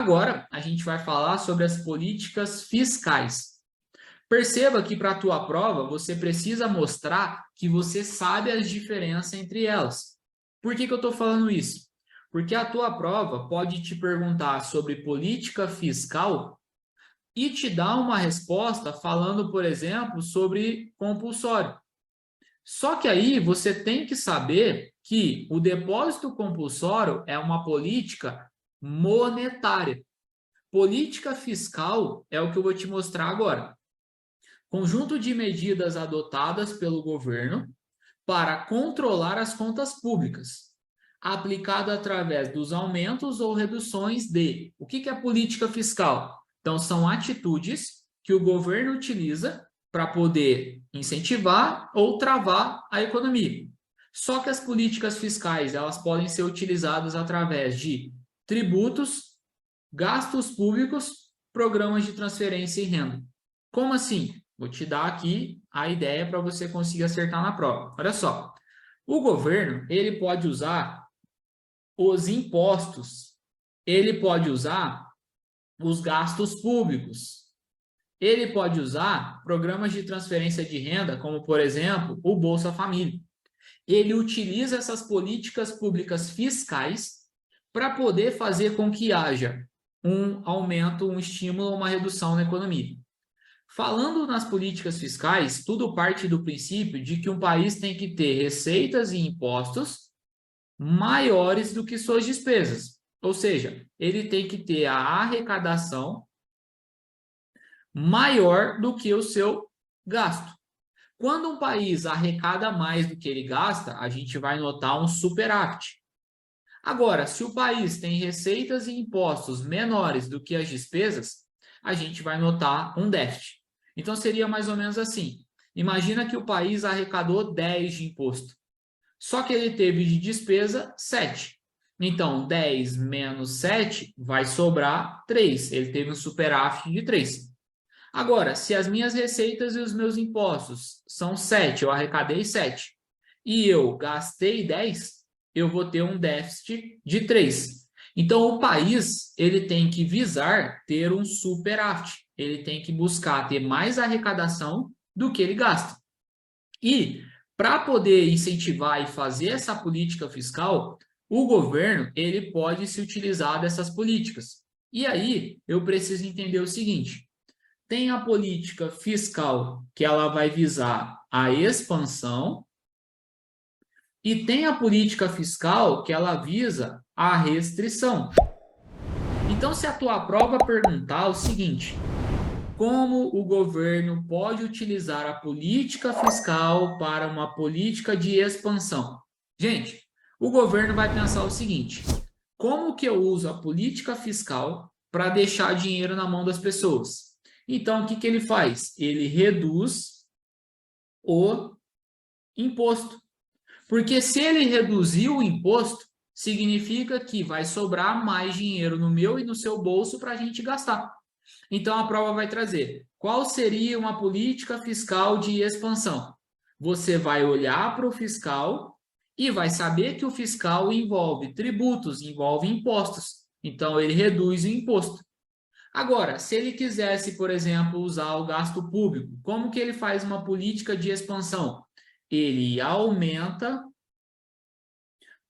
Agora, a gente vai falar sobre as políticas fiscais. Perceba que para a tua prova, você precisa mostrar que você sabe as diferenças entre elas. Por que eu estou falando isso? Porque a tua prova pode te perguntar sobre política fiscal e te dar uma resposta falando, por exemplo, sobre compulsório. Só que aí você tem que saber que o depósito compulsório é uma política monetária. Política fiscal é o que eu vou te mostrar agora. Conjunto de medidas adotadas pelo governo para controlar as contas públicas, aplicado através dos aumentos ou reduções de. O que é política fiscal? Então, são atitudes que o governo utiliza para poder incentivar ou travar a economia. Só que as políticas fiscais, elas podem ser utilizadas através de tributos, gastos públicos, programas de transferência e renda. Como assim? Vou te dar aqui a ideia para você conseguir acertar na prova. Olha só. O governo, ele pode usar os impostos, ele pode usar os gastos públicos, ele pode usar programas de transferência de renda, como, por exemplo, o Bolsa Família. Ele utiliza essas políticas públicas fiscais para poder fazer com que haja um aumento, um estímulo, uma redução na economia. Falando nas políticas fiscais, tudo parte do princípio de que um país tem que ter receitas e impostos maiores do que suas despesas. Ou seja, ele tem que ter a arrecadação maior do que o seu gasto. Quando um país arrecada mais do que ele gasta, a gente vai notar um superávit. Agora, se o país tem receitas e impostos menores do que as despesas, a gente vai notar um déficit. Então, seria mais ou menos assim. Imagina que o país arrecadou 10 de imposto, só que ele teve de despesa 7. Então, 10 menos 7 vai sobrar 3. Ele teve um superávit de 3. Agora, se as minhas receitas e os meus impostos são 7, eu arrecadei 7, e eu gastei 10, eu vou ter um déficit de 3. Então, o país ele tem que visar ter um superávit. Ele tem que buscar ter mais arrecadação do que ele gasta. E, para poder incentivar e fazer essa política fiscal, o governo ele pode se utilizar dessas políticas. E aí, eu preciso entender o seguinte: tem a política fiscal que ela vai visar a expansão e tem a política fiscal que ela visa a restrição. Então, se a tua prova perguntar o seguinte: como o governo pode utilizar a política fiscal para uma política de expansão? Gente, o governo vai pensar o seguinte: como que eu uso a política fiscal para deixar dinheiro na mão das pessoas? Então, o que ele faz? Ele reduz o imposto. Porque se ele reduzir o imposto, significa que vai sobrar mais dinheiro no meu e no seu bolso para a gente gastar. Então, a prova vai trazer qual seria uma política fiscal de expansão. Você vai olhar para o fiscal e vai saber que o fiscal envolve tributos, envolve impostos. Então, ele reduz o imposto. Agora, se ele quisesse, por exemplo, usar o gasto público, como que ele faz uma política de expansão? Ele aumenta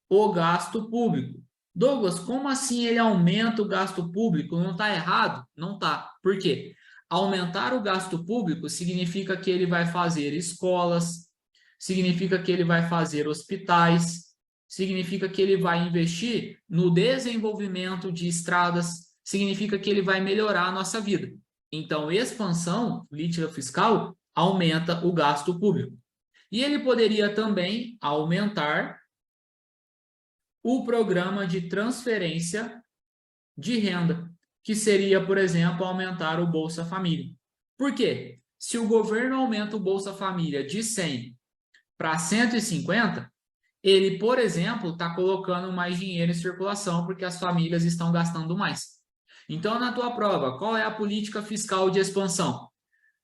o gasto público. Douglas, como assim ele aumenta o gasto público? Não está errado? Não está. Por quê? Aumentar o gasto público significa que ele vai fazer escolas, significa que ele vai fazer hospitais, significa que ele vai investir no desenvolvimento de estradas, significa que ele vai melhorar a nossa vida. Então, expansão, política fiscal, aumenta o gasto público. E ele poderia também aumentar o programa de transferência de renda, que seria, por exemplo, aumentar o Bolsa Família. Por quê? Se o governo aumenta o Bolsa Família de 100 para 150, ele, por exemplo, está colocando mais dinheiro em circulação porque as famílias estão gastando mais. Então, na tua prova, qual é a política fiscal de expansão?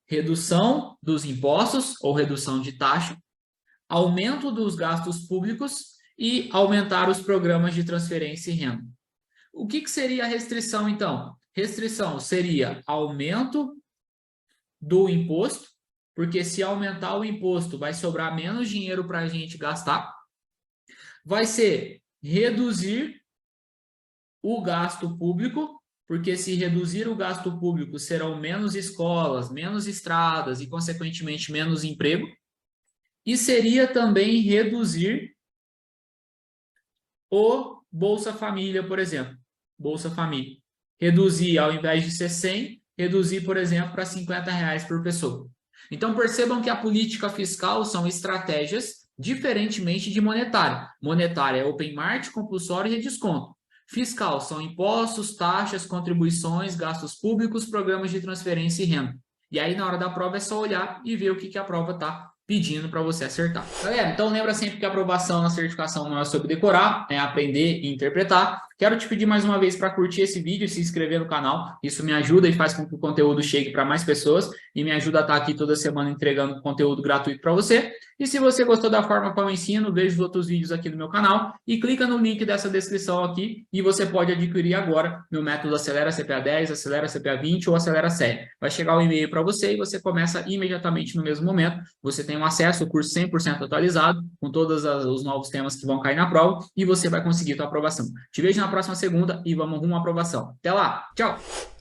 Redução dos impostos ou redução de taxa, aumento dos gastos públicos e aumentar os programas de transferência e renda. O que seria a restrição, então? Restrição seria aumento do imposto, porque se aumentar o imposto, vai sobrar menos dinheiro para a gente gastar. Vai ser reduzir o gasto público, porque se reduzir o gasto público, serão menos escolas, menos estradas e, consequentemente, menos emprego. E seria também reduzir o Bolsa Família, por exemplo. Bolsa Família. Reduzir, ao invés de ser 100, reduzir, por exemplo, para R$50 por pessoa. Então, percebam que a política fiscal são estratégias diferentemente de monetária. Monetária é open market, compulsório e desconto. Fiscal são impostos, taxas, contribuições, gastos públicos, programas de transferência e renda. E aí, na hora da prova, é só olhar e ver o que a prova está pedindo para você acertar. Galera, então lembra sempre que a aprovação na certificação não é sobre decorar, é aprender e interpretar. Quero te pedir mais uma vez para curtir esse vídeo e se inscrever no canal. Isso me ajuda e faz com que o conteúdo chegue para mais pessoas e me ajuda a estar aqui toda semana entregando conteúdo gratuito para você. E se você gostou da forma como eu ensino, veja os outros vídeos aqui no meu canal e clica no link dessa descrição aqui e você pode adquirir agora meu método Acelera CPA 10, Acelera CPA 20 ou Acelera Série. Vai chegar um e-mail para você e você começa imediatamente no mesmo momento. Você tem um acesso ao curso 100% atualizado, com todos os novos temas que vão cair na prova e você vai conseguir a tua aprovação. Te vejo na próxima segunda e vamos rumo à aprovação. Até lá, tchau!